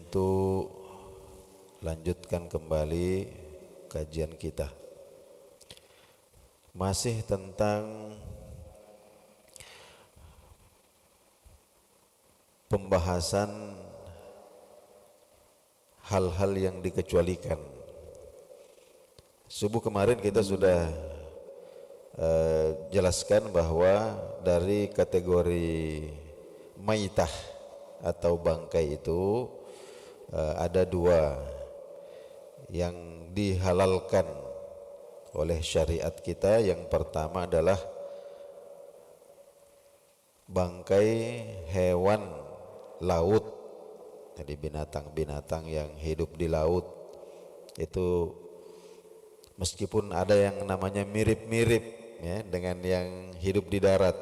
Untuk lanjutkan kembali kajian kita, masih tentang pembahasan hal-hal yang dikecualikan. Subuh kemarin kita sudah jelaskan bahwa dari kategori maitah atau bangkai itu ada dua yang dihalalkan oleh syariat kita. Yang pertama adalah bangkai hewan laut, jadi binatang-binatang yang hidup di laut. Itu meskipun ada yang namanya mirip-mirip ya dengan yang hidup di darat.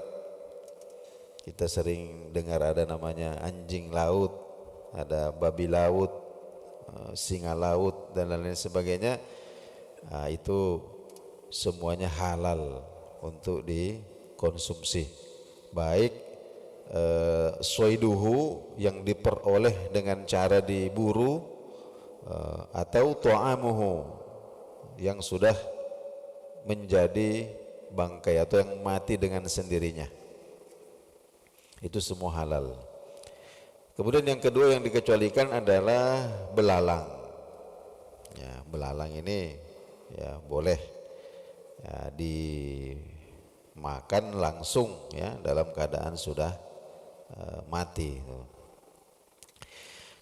Kita sering dengar ada namanya anjing laut, ada babi laut, singa laut dan lain-lain sebagainya. Nah, itu semuanya halal untuk dikonsumsi, baik soiduhu yang diperoleh dengan cara diburu, atau ta'amuhu yang sudah menjadi bangkai atau yang mati dengan sendirinya. Itu semua halal. Kemudian yang kedua yang dikecualikan adalah belalang. Ya, belalang ini ya boleh ya dimakan langsung ya dalam keadaan sudah mati.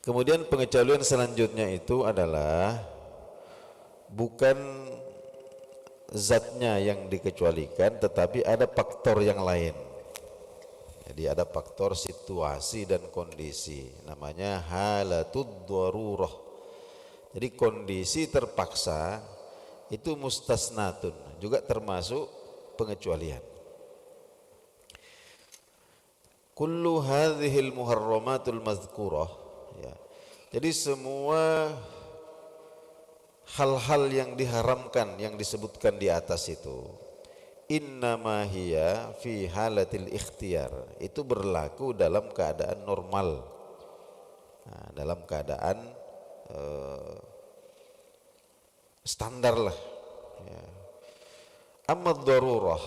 Kemudian pengecualian selanjutnya itu adalah bukan zatnya yang dikecualikan, tetapi ada faktor yang lain. Jadi ada faktor situasi dan kondisi, namanya halatud darurah. Jadi kondisi terpaksa itu mustasnatun, juga termasuk pengecualian. Kullu hadhil muharramatul mazkurah ya. Jadi semua hal-hal yang diharamkan yang disebutkan di atas itu innama hiya fi halatil ikhtiyar, itu berlaku dalam keadaan normal. Nah, dalam keadaan standar lah ya. Amma darurah,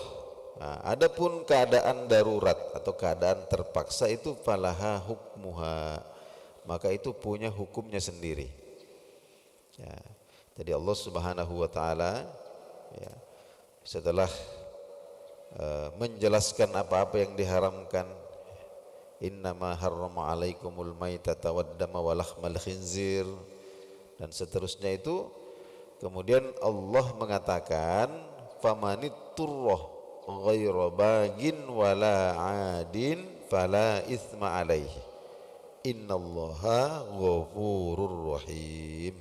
nah, adapun keadaan darurat atau keadaan terpaksa itu falaha hukmuha, maka itu punya hukumnya sendiri ya. Jadi Allah Subhanahu wa taala ya, setelah menjelaskan apa-apa yang diharamkan, innama harrama alaikumul maitata waddama wa lahmal khinzir dan seterusnya itu, kemudian Allah mengatakan famanitturra ghaira bagin wala adin fala itsma alaihi innallaha ghafurur rahim.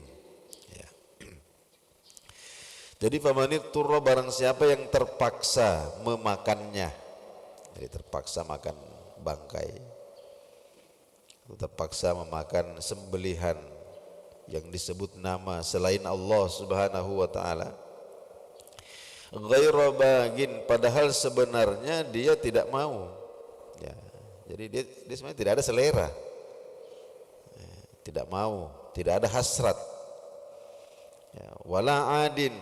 Jadi famanitturra, barang siapa yang terpaksa memakannya, jadi terpaksa makan bangkai, terpaksa memakan sembelihan yang disebut nama selain Allah Subhanahu wa taala, ghaira bagin, padahal sebenarnya dia tidak mau ya. Jadi dia sebenarnya tidak ada selera, tidak mau, tidak ada hasrat ya. Wala adin,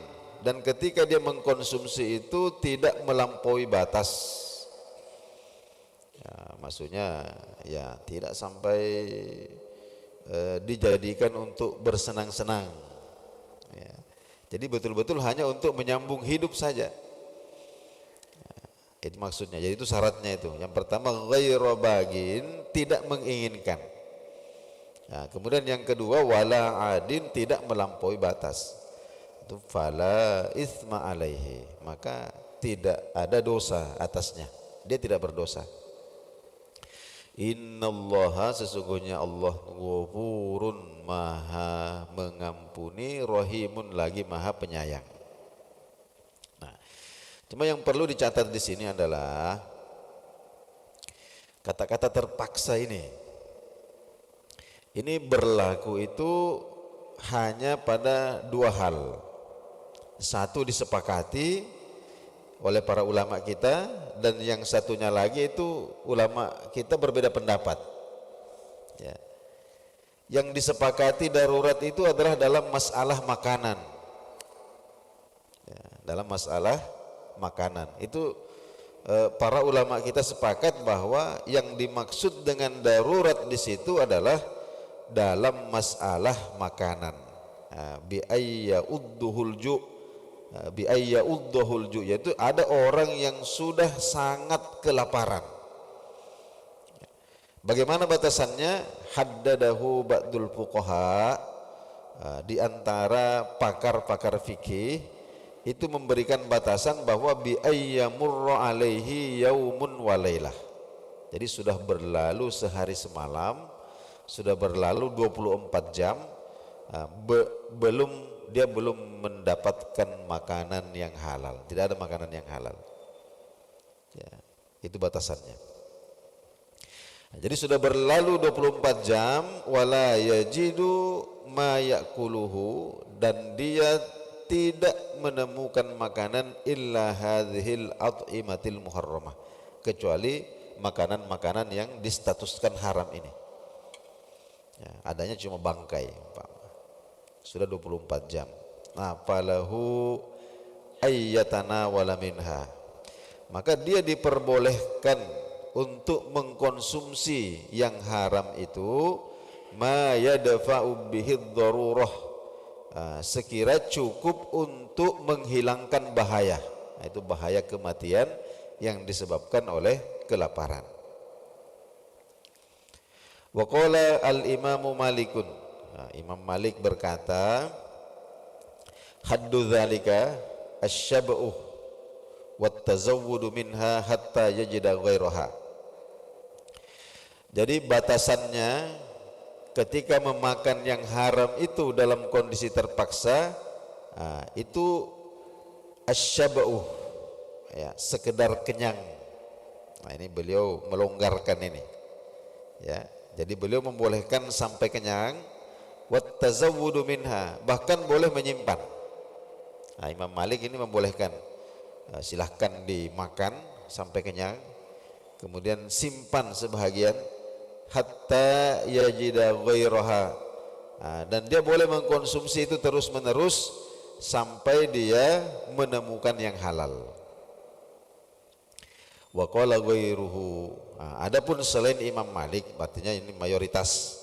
dan ketika dia mengkonsumsi itu tidak melampaui batas ya, maksudnya ya tidak sampai dijadikan untuk bersenang-senang ya. Jadi betul-betul hanya untuk menyambung hidup saja ya, itu maksudnya. Jadi itu syaratnya itu. Yang pertama ghairu bagin, tidak menginginkan ya. Kemudian yang kedua wala adin, tidak melampaui batas, itu fala itsma alaihi, maka tidak ada dosa atasnya, dia tidak berdosa. Innallaha, sesungguhnya Allah ghafurun, maha mengampuni, rahimun, lagi maha penyayang. Nah, cuma yang perlu dicatat di sini adalah kata-kata terpaksa ini berlaku itu hanya pada dua hal. Satu disepakati oleh para ulama kita, dan yang satunya lagi itu ulama kita berbeda pendapat ya. Yang disepakati darurat itu adalah dalam masalah makanan. Ya, dalam masalah makanan itu para ulama kita sepakat bahwa yang dimaksud dengan darurat di situ adalah dalam masalah makanan. Bi ayya udduhul ju, bi ayya udduhul ju, yaitu ada orang yang sudah sangat kelaparan. Bagaimana batasannya? Haddadahu ba'dul fuqaha, di antara pakar-pakar fikih itu memberikan batasan bahwa bi ayyamurra alaihi yaumun wa lailah. Jadi sudah berlalu sehari semalam, sudah berlalu 24 jam, dia belum mendapatkan makanan yang halal. Tidak ada makanan yang halal. Ya, itu batasannya. Jadi sudah berlalu 24 jam, wala yajidu ma yakuluhu, dan dia tidak menemukan makanan illa hadhil at'imatil muharramah, kecuali makanan-makanan yang distatuskan haram ini. Ya, adanya cuma bangkai, sudah 24 jam. Nah, falahu ayyatana wala minha, maka dia diperbolehkan untuk mengkonsumsi yang haram itu ma yadfa'u bihi darurah, sekira cukup untuk menghilangkan bahaya. Itu bahaya kematian yang disebabkan oleh kelaparan. Wa qala al-imamu Malikun, Imam Malik berkata, haddu dzalika asy-syab'u wat tazawwudu minha hatta yajida ghairaha. Jadi batasannya ketika memakan yang haram itu dalam kondisi terpaksa, itu asy-syab'u, ya, sekedar kenyang. Nah, ini beliau melonggarkan ini, ya. Jadi beliau membolehkan sampai kenyang, wat tazawwudu minha, bahkan boleh menyimpan. Nah, Imam Malik ini membolehkan, silahkan dimakan sampai kenyang, kemudian simpan sebahagian hatta yajida ghairaha, dan dia boleh mengkonsumsi itu terus menerus sampai dia menemukan yang halal. Wa qala ghairuhu, adapun selain Imam Malik, artinya ini mayoritas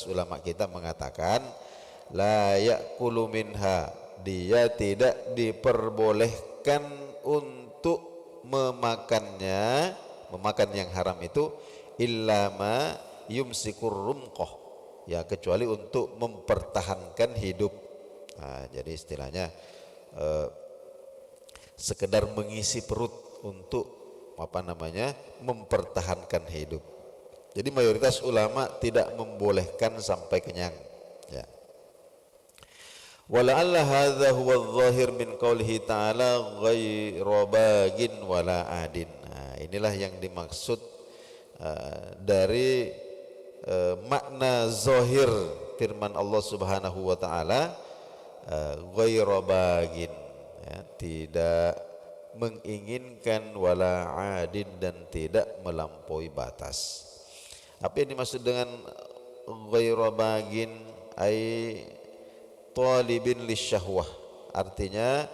ulama kita mengatakan la ya'kulu minha, dia tidak diperbolehkan untuk memakan yang haram itu illa ma yumsikur rumqah, ya, kecuali untuk mempertahankan hidup. Nah, jadi istilahnya sekedar mengisi perut untuk mempertahankan hidup. Jadi mayoritas ulama tidak membolehkan sampai kenyang, ya. Wala'alla hadza huwa adh-dhahir min qoulihi ta'ala ghairu bagin wala adin. Nah, inilah yang dimaksud dari makna zahir firman Allah Subhanahu wa taala, ghairu bagin, ya, tidak menginginkan, wala adin, dan tidak melampaui batas. Apa yang dimaksud dengan ghairu bagin? Ai talibin lisyahwah, artinya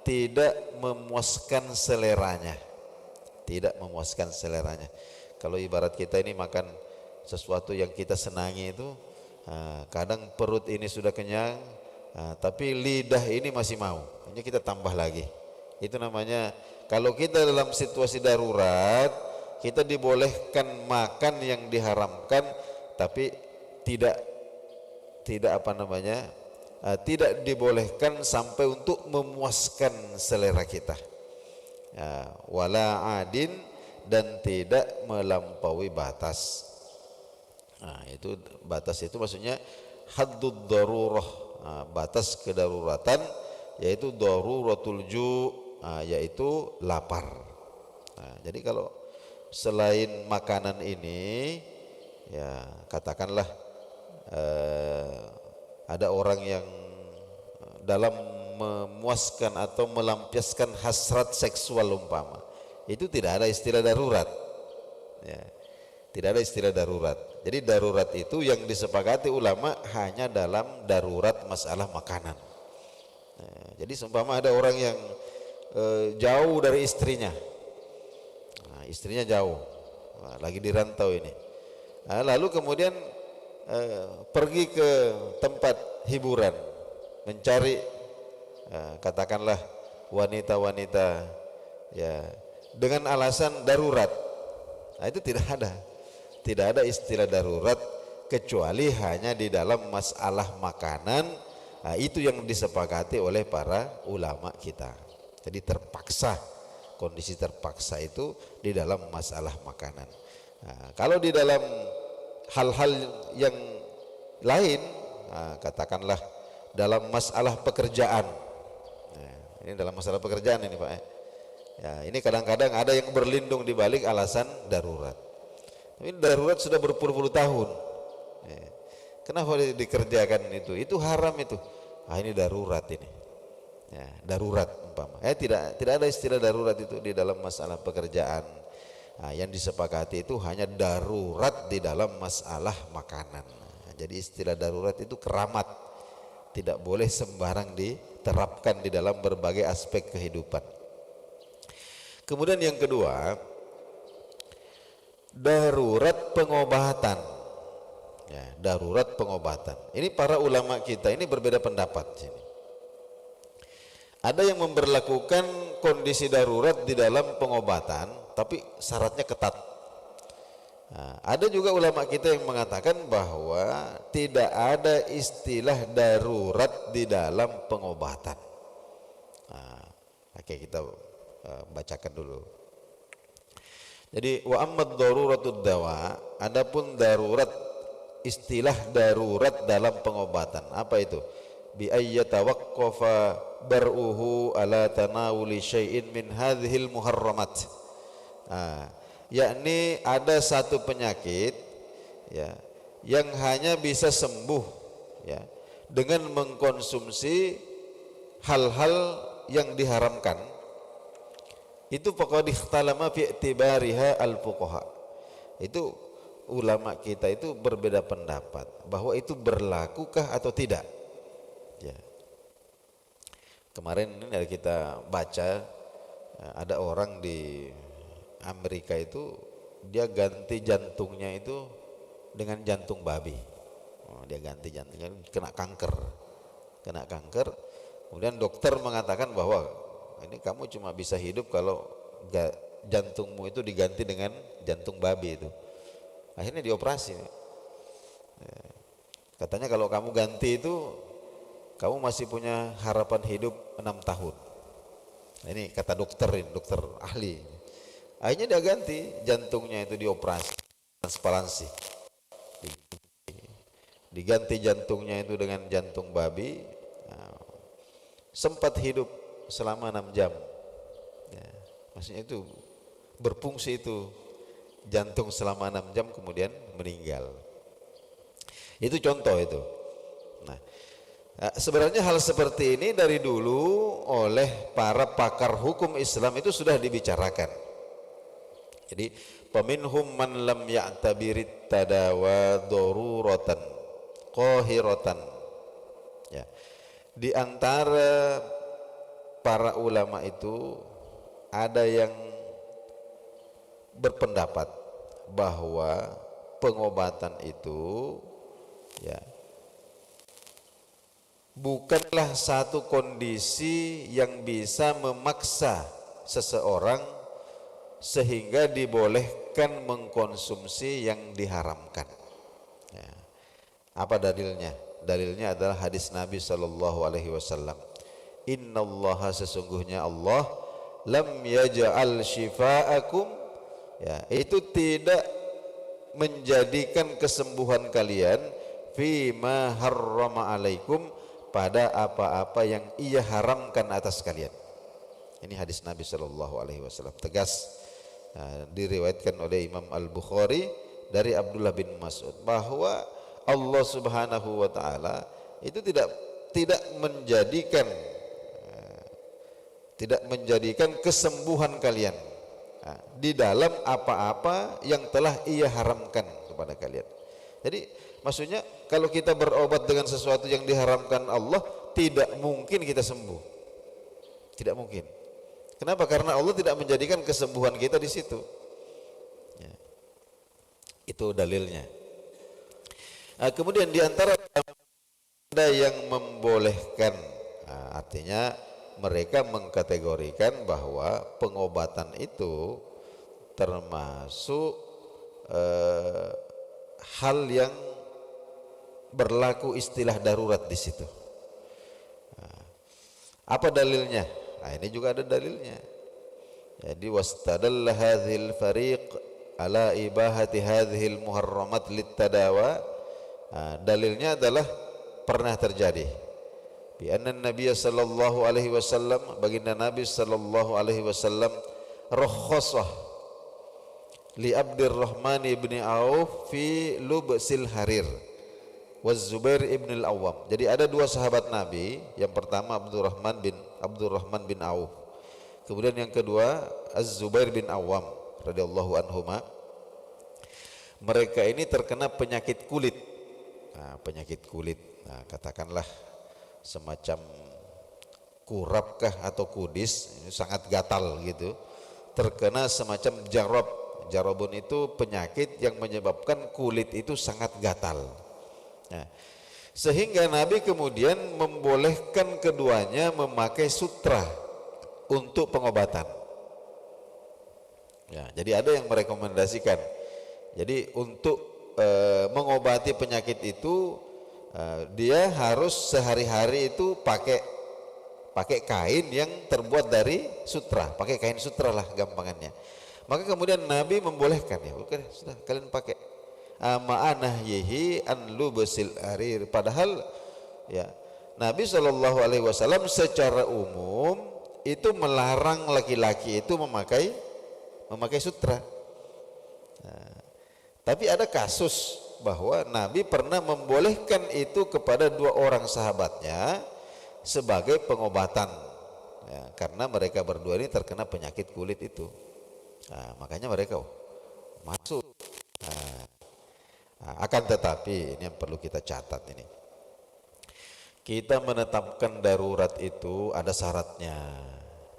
tidak memuaskan seleranya. Tidak memuaskan seleranya. Kalau ibarat kita ini makan sesuatu yang kita senangi itu, kadang perut ini sudah kenyang, tapi lidah ini masih mau, ini kita tambah lagi. Itu namanya, kalau kita dalam situasi darurat, kita dibolehkan makan yang diharamkan, tapi tidak dibolehkan sampai untuk memuaskan selera kita. Wala adin, dan tidak melampaui batas. Nah, itu batas itu maksudnya haddud darurah, batas kedaruratan, yaitu daruratul ju', yaitu lapar. Nah, jadi kalau selain makanan ini, ya katakanlah ada orang yang dalam memuaskan atau melampiaskan hasrat seksual umpama, itu tidak ada istilah darurat, ya, tidak ada istilah darurat. Jadi darurat itu yang disepakati ulama hanya dalam darurat masalah makanan. Jadi seumpama ada orang yang jauh dari istrinya, istrinya jauh, lagi di rantau ini, lalu kemudian pergi ke tempat hiburan, mencari katakanlah wanita-wanita ya dengan alasan darurat. Itu tidak ada istilah darurat kecuali hanya di dalam masalah makanan. Itu yang disepakati oleh para ulama kita. Jadi terpaksa, kondisi terpaksa itu di dalam masalah makanan. Kalau di dalam hal-hal yang lain, katakanlah dalam masalah pekerjaan, ini dalam masalah pekerjaan ini Pak, ya ini kadang-kadang ada yang berlindung di balik alasan darurat. Tapi darurat sudah berpuluh-puluh tahun. Kenapa dikerjakan itu? Itu haram itu. Ini darurat ini. Ya, darurat umpama. Tidak ada istilah darurat itu di dalam masalah pekerjaan. Yang disepakati itu hanya darurat di dalam masalah makanan. Jadi istilah darurat itu keramat. Tidak boleh sembarang diterapkan di dalam berbagai aspek kehidupan. Kemudian yang kedua, darurat pengobatan. Ya, darurat pengobatan. Ini para ulama kita ini berbeda pendapat sini. Ada yang memberlakukan kondisi darurat di dalam pengobatan, tapi syaratnya ketat. Ada juga ulama kita yang mengatakan bahwa tidak ada istilah darurat di dalam pengobatan. Oke, kita bacakan dulu. Jadi wa ammad daruratud dawa, adapun darurat, istilah darurat dalam pengobatan, apa itu? Bi ayyatawaqqafa bar'uhu ala tanawuli syai'in min hadhil muharramat. Yakni ada satu penyakit ya yang hanya bisa sembuh ya dengan mengkonsumsi hal-hal yang diharamkan. Itu faqad ikhtalama fi i'tibariha al-fuqaha. Itu ulama kita itu berbeda pendapat bahwa itu berlakukah atau tidak. Ya. Kemarin ini kita baca ada orang di Amerika itu dia ganti jantungnya itu dengan jantung babi. Dia ganti jantungnya, kena kanker. Kemudian dokter mengatakan bahwa ini kamu cuma bisa hidup kalau jantungmu itu diganti dengan jantung babi itu. Akhirnya dioperasi. Katanya kalau kamu ganti itu kamu masih punya harapan hidup 6 tahun. Ini kata dokter ahli. Akhirnya dia ganti jantungnya itu, dioperasi transplantasi. Diganti jantungnya itu dengan jantung babi. Sempat hidup selama 6 jam. Ya, maksudnya itu berfungsi itu jantung selama 6 jam kemudian meninggal. Itu contoh itu. Nah, sebenarnya hal seperti ini dari dulu oleh para pakar hukum Islam itu sudah dibicarakan. Jadi paminhum man lam ya'tabirit tadawa daruratan qahiratan. Ya. Di antara para ulama itu ada yang berpendapat bahwa pengobatan itu ya bukanlah satu kondisi yang bisa memaksa seseorang sehingga dibolehkan mengkonsumsi yang diharamkan. Ya. Apa dalilnya? Dalilnya adalah hadis Nabi sallallahu alaihi wasallam. Innallaha, sesungguhnya Allah, lam yaj'al syifaakum, ya, itu tidak menjadikan kesembuhan kalian fima harrama alaikum, pada apa-apa yang ia haramkan atas kalian. Ini hadis Nabi sallallahu alaihi wasallam tegas, diriwayatkan oleh Imam Al-Bukhari dari Abdullah bin Mas'ud bahwa Allah Subhanahu wa taala itu tidak menjadikan kesembuhan kalian di dalam apa-apa yang telah ia haramkan kepada kalian. Jadi maksudnya kalau kita berobat dengan sesuatu yang diharamkan Allah, tidak mungkin kita sembuh. Tidak mungkin. Kenapa? Karena Allah tidak menjadikan kesembuhan kita di situ. Ya. Itu dalilnya. Kemudian di antara ada yang membolehkan, artinya mereka mengkategorikan bahwa pengobatan itu termasuk hal yang berlaku istilah darurat di situ. Apa dalilnya? Nah, ini juga ada dalilnya. Jadi wastadalla hadzal fariq ala ibahati hadzal muharramat littadawa. Dalilnya adalah pernah terjadi bi anna Nabi sallallahu alaihi wasallam, baginda Nabi sallallahu alaihi wasallam rakhasah li Abdurrahman ibn Auf fi lubsil harir wa Zubair ibn al-Awwam. Jadi ada dua sahabat Nabi, yang pertama Abdurrahman bin Auf, kemudian yang kedua Az-Zubair bin Awwam radhiyallahu anhuma. Mereka ini terkena penyakit kulit. Penyakit kulit, katakanlah semacam kurapkah atau kudis, ini sangat gatal gitu, terkena semacam jarob. Jarobun itu penyakit yang menyebabkan kulit itu sangat gatal. Sehingga Nabi kemudian membolehkan keduanya memakai sutra untuk pengobatan. Jadi ada yang merekomendasikan, jadi untuk mengobati penyakit itu dia harus sehari-hari itu pakai kain yang terbuat dari sutra, pakai kain sutra lah gampangannya. Maka kemudian Nabi membolehkan, ya oke sudah kalian pakai ma'anah yihi an lubsil harir. Padahal ya Nabi Shallallahu Alaihi Wasallam secara umum itu melarang laki-laki itu memakai sutra. Tapi ada kasus bahwa Nabi pernah membolehkan itu kepada dua orang sahabatnya sebagai pengobatan, ya, karena mereka berdua ini terkena penyakit kulit itu. Makanya mereka masuk. Akan tetapi ini yang perlu kita catat ini. Kita menetapkan darurat itu ada syaratnya.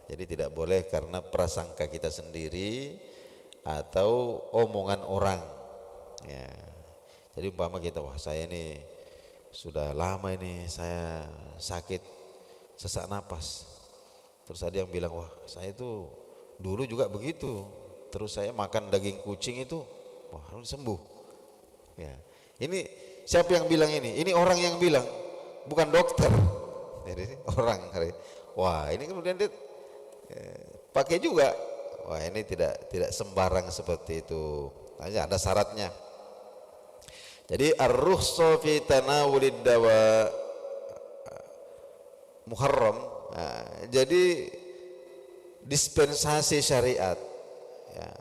Jadi tidak boleh karena prasangka kita sendiri atau omongan orang. Ya. Jadi umpama kita, wah saya ini sudah lama ini saya sakit sesak napas. Terus ada yang bilang, wah saya itu dulu juga begitu. Terus saya makan daging kucing itu, wah harus sembuh. Ya. Ini siapa yang bilang ini? Ini orang yang bilang, bukan dokter. Jadi orang. Wah ini kemudian dia pakai juga. Wah ini tidak sembarang seperti itu. Ada syaratnya. Jadi ar-rukhsah fi tanawulid dawa muharram. Jadi dispensasi syariat, ya,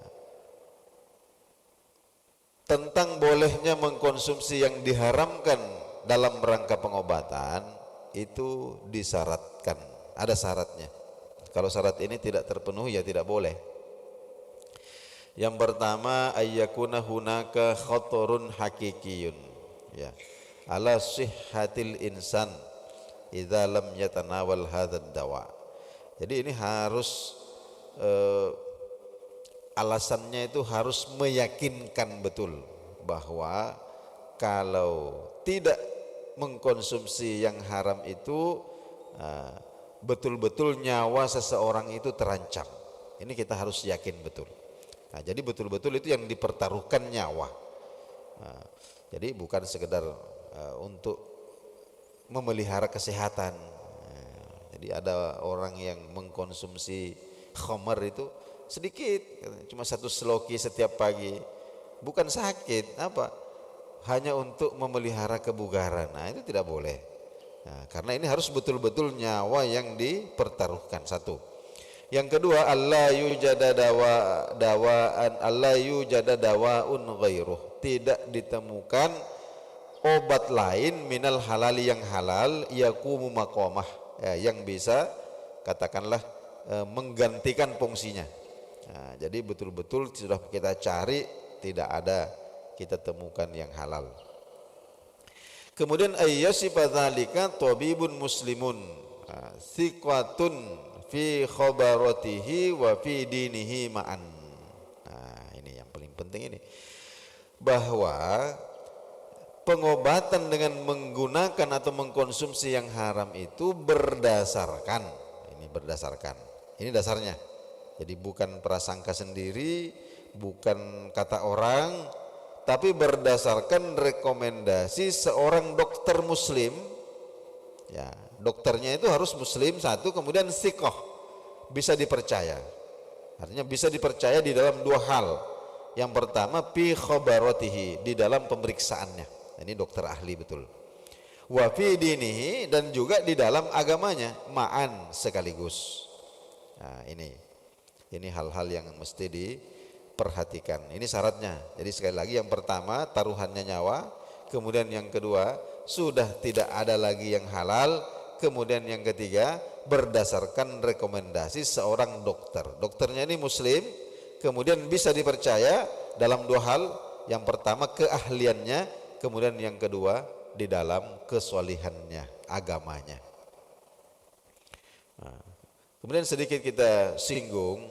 tentang bolehnya mengkonsumsi yang diharamkan dalam rangka pengobatan itu disyaratkan, ada syaratnya. Kalau syarat ini tidak terpenuhi ya tidak boleh. Yang pertama ayyakuna hunaka khatarun hakikiyun, ya, ala sihhatil insan idza lam yatanawal hadzal dawa. Jadi ini harus alasannya itu harus meyakinkan betul bahwa kalau tidak mengkonsumsi yang haram itu betul-betul nyawa seseorang itu terancam. Ini kita harus yakin betul. Jadi betul-betul itu yang dipertaruhkan nyawa. Jadi bukan sekedar untuk memelihara kesehatan. Jadi ada orang yang mengkonsumsi khamar itu sedikit, cuma satu sloki setiap pagi, bukan sakit, apa? Hanya untuk memelihara kebugaran. Itu tidak boleh. Karena ini harus betul-betul nyawa yang dipertaruhkan, satu. Yang kedua, alla yujada dawaun ghairuh. Tidak ditemukan obat lain minal halali yang halal yaqumu maqamah, yang bisa katakanlah menggantikan fungsinya. Jadi betul-betul sudah kita cari tidak ada kita temukan yang halal. Kemudian ayyasifa dzalika tabibun muslimun thiqatun fi khabaratihi wa fi dinihi ma'an. Nah, ini yang paling penting ini, bahwa pengobatan dengan menggunakan atau mengkonsumsi yang haram itu berdasarkan, ini dasarnya. Jadi bukan prasangka sendiri, bukan kata orang, tapi berdasarkan rekomendasi seorang dokter muslim. Ya, dokternya itu harus muslim satu, kemudian thiqah, bisa dipercaya. Artinya bisa dipercaya di dalam dua hal. Yang pertama fi khabaratihi, di dalam pemeriksaannya. Ini dokter ahli betul. Wa fi dinihi, dan juga di dalam agamanya, ma'an, sekaligus. Nah, ini hal-hal yang mesti diperhatikan. Ini syaratnya. Jadi sekali lagi, yang pertama taruhannya nyawa, kemudian yang kedua sudah tidak ada lagi yang halal, kemudian yang ketiga berdasarkan rekomendasi seorang dokter. Dokternya ini muslim, kemudian bisa dipercaya dalam dua hal. Yang pertama keahliannya, kemudian yang kedua di dalam kesolihannya, agamanya. Nah, kemudian sedikit kita singgung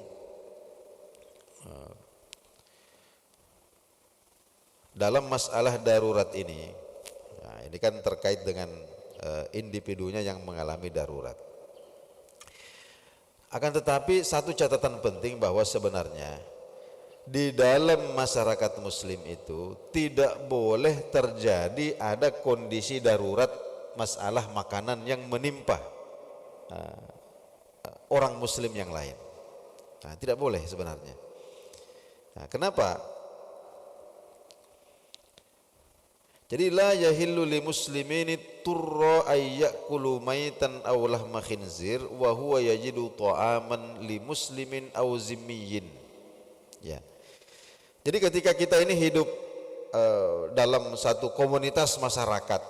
dalam masalah darurat ini. Nah, ini kan terkait dengan individunya yang mengalami darurat. Akan tetapi satu catatan penting, bahwa sebenarnya di dalam masyarakat muslim itu tidak boleh terjadi ada kondisi darurat masalah makanan yang menimpa orang muslim yang lain. Nah, tidak boleh sebenarnya. Nah, kenapa? Jadi la yahillu li muslimini turra ayyakulu maitan aw lahma khinzir wa huwa yajidu ta'aman li muslimin aw zimmiyin. Ya. Jadi ketika kita ini hidup dalam satu komunitas masyarakat,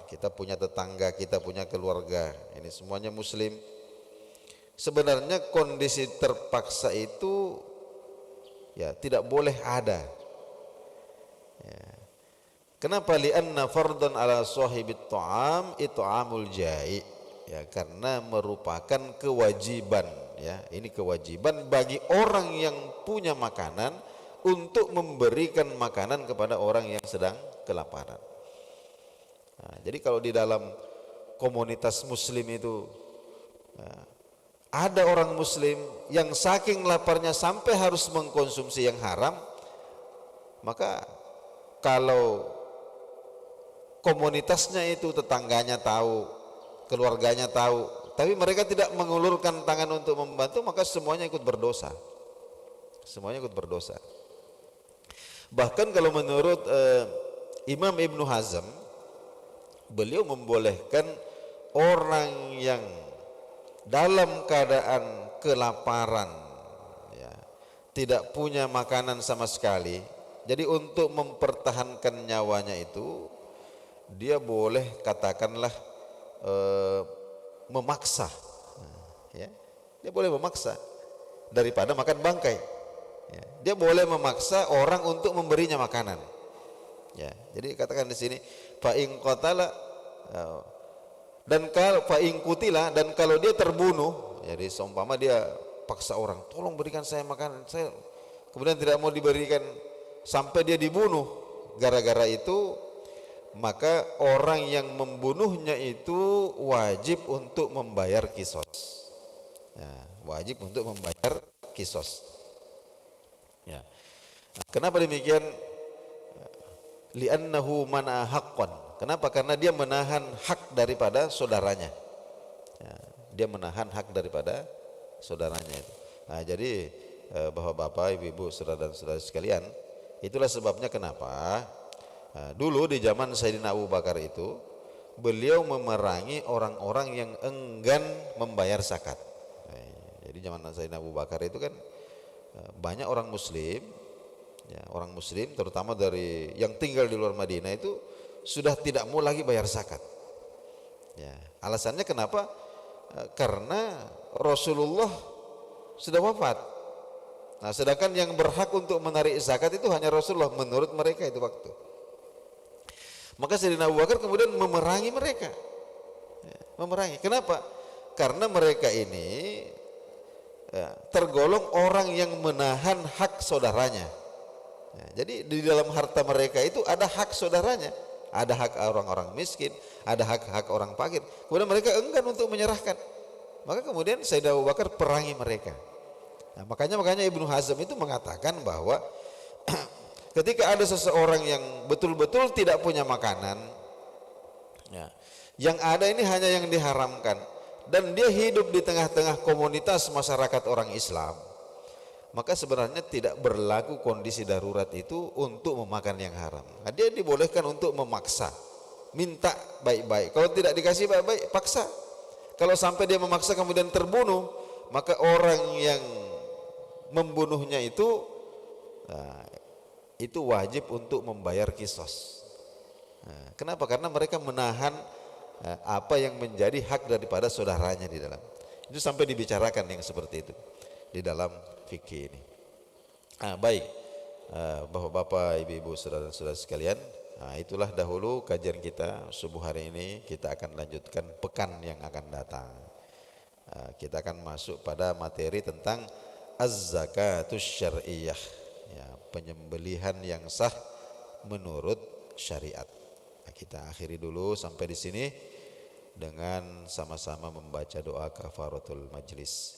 kita punya tetangga, kita punya keluarga, ini semuanya muslim. Sebenarnya kondisi terpaksa itu ya tidak boleh ada. Ya. Kenapa? Li'anna fardan ala sahibit ta'am it'amul jai'. Ya, karena merupakan kewajiban, ya. Ini kewajiban bagi orang yang punya makanan untuk memberikan makanan kepada orang yang sedang kelaparan. Nah, jadi kalau di dalam komunitas muslim itu ada orang muslim yang saking laparnya sampai harus mengkonsumsi yang haram, maka kalau komunitasnya itu, tetangganya tahu, keluarganya tahu, tapi mereka tidak mengulurkan tangan untuk membantu, maka semuanya ikut berdosa. Semuanya ikut berdosa. Bahkan kalau menurut Imam Ibnu Hazm, beliau membolehkan orang yang dalam keadaan kelaparan, ya, tidak punya makanan sama sekali, jadi untuk mempertahankan nyawanya itu dia boleh katakanlah memaksa, ya, dia boleh memaksa daripada makan bangkai. Ya, dia boleh memaksa orang untuk memberinya makanan. Ya, jadi katakan di sini fa in qatala, dan kalau fa in qutila, dan kalau dia terbunuh, jadi seumpama dia paksa orang, tolong berikan saya makanan, saya kemudian tidak mau diberikan sampai dia dibunuh gara-gara itu, maka orang yang membunuhnya itu wajib untuk membayar kisos. Ya, wajib untuk membayar kisos. Ya. Kenapa demikian? Li'annahu mana haqqan. Kenapa? Karena dia menahan hak daripada saudaranya. Ya, dia menahan hak daripada saudaranya itu. Nah, jadi bapak-bapak, ibu-ibu, saudara dan saudara sekalian, itulah sebabnya kenapa dulu di zaman Sayyidina Abu Bakar itu beliau memerangi orang-orang yang enggan membayar zakat. Jadi zaman Sayyidina Abu Bakar itu kan banyak orang muslim, ya, orang muslim terutama dari yang tinggal di luar Madinah itu sudah tidak mau lagi bayar zakat. Ya, alasannya kenapa? Karena Rasulullah sudah wafat. Nah, sedangkan yang berhak untuk menarik zakat itu hanya Rasulullah menurut mereka itu waktu. Maka Sayyidina Abu Bakar kemudian memerangi mereka. Memerangi. Kenapa? Karena mereka ini tergolong orang yang menahan hak saudaranya. Jadi di dalam harta mereka itu ada hak saudaranya, ada hak orang-orang miskin, ada hak-hak orang fakir. Kemudian mereka enggan untuk menyerahkan. Maka kemudian Sayyidina Abu Bakar perangi mereka. Nah, makanya Ibnu Hazm itu mengatakan bahwa ketika ada seseorang yang betul-betul tidak punya makanan, ya, yang ada ini hanya yang diharamkan, dan dia hidup di tengah-tengah komunitas masyarakat orang Islam, maka sebenarnya tidak berlaku kondisi darurat itu untuk memakan yang haram. Nah, dia dibolehkan untuk memaksa, minta baik-baik. Kalau tidak dikasih baik-baik, paksa. Kalau sampai dia memaksa kemudian terbunuh, maka orang yang membunuhnya itu wajib untuk membayar kisos. Kenapa? Karena mereka menahan apa yang menjadi hak daripada saudaranya di dalam. Itu sampai dibicarakan yang seperti itu di dalam fikih ini. Baik, bapak-bapak, ibu-ibu, saudara-saudara sekalian, itulah dahulu kajian kita subuh hari ini. Kita akan lanjutkan pekan yang akan datang. Kita akan masuk pada materi tentang az-zakatus syar'iyyah, ya, penyembelihan yang sah menurut syariat. Kita akhiri dulu sampai di sini dengan sama-sama membaca doa kafaratul majlis.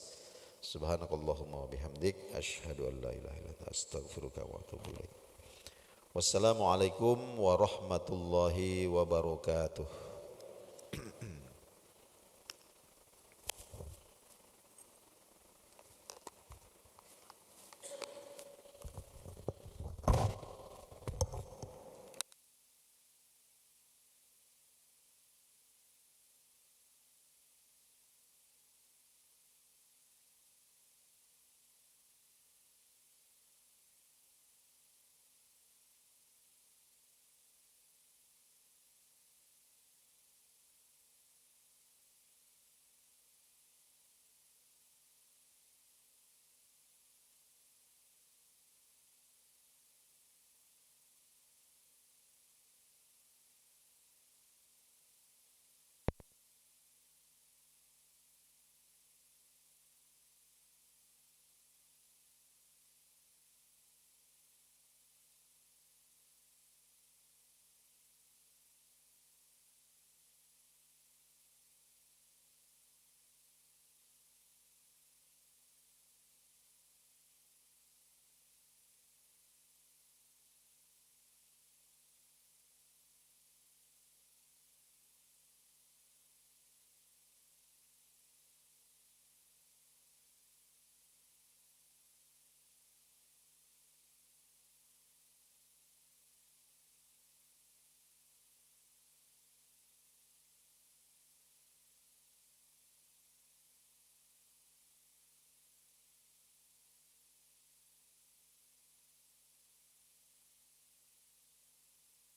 Subhanakallahumma wa bihamdik asyhadu an la ilaha illa anta astaghfiruka wa atubu ilaik. Wassalamualaikum warahmatullahi wabarakatuh.